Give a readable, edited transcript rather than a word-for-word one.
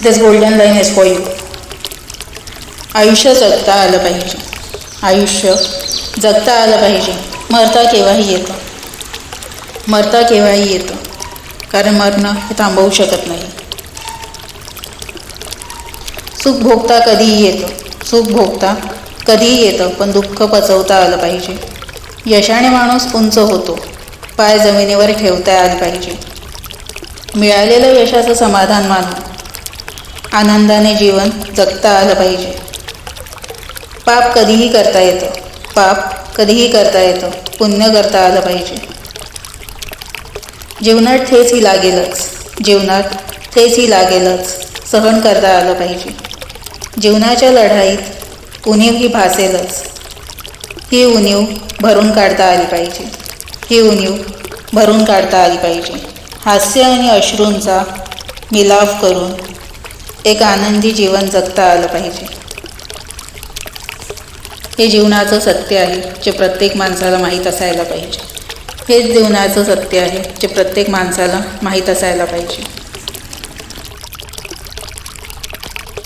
This golden line is for you. आयुष्य जगता आलं पाहिजे. आयुष्य जगता आलं पाहिजे. मरता केव्हाही येतं. मरता केव्हाही येतं, कारण मरणं हे थांबवू शकत नाही. सुख भोगता कधीही येतं. सुख भोगता कधीही येतं, पण दुःख पचवता आलं पाहिजे. यशाने माणूस उंच होतो. पाय जमिनीवर ठेवता आले पाहिजे. मिळालेलं यशाचं समाधान मानून आनंदाने जीवन जगता आलं पाहिजे. पाप कधीही करता येतं. पाप कधीही करता येतं. पुण्य करता आलं पाहिजे. जीवनात ठेचही लागेलच. जीवनात ठेचही लागेलच. सहन करता आलं पाहिजे. जीवनाच्या लढाईत उणीव ही भासेलच. ही उणीव भरून काढता आली पाहिजे. ही उणीव भरून काढता आली पाहिजे. हास्य आणि अश्रूंचा मिलाफ करून एक आनंदी जीवन जगता आलं पाहिजे. हे जीवनाचं सत्य आहे, जे प्रत्येक माणसाला माहीत असायला पाहिजे. हेच जीवनाचं सत्य आहे, जे प्रत्येक माणसाला माहीत असायला पाहिजे.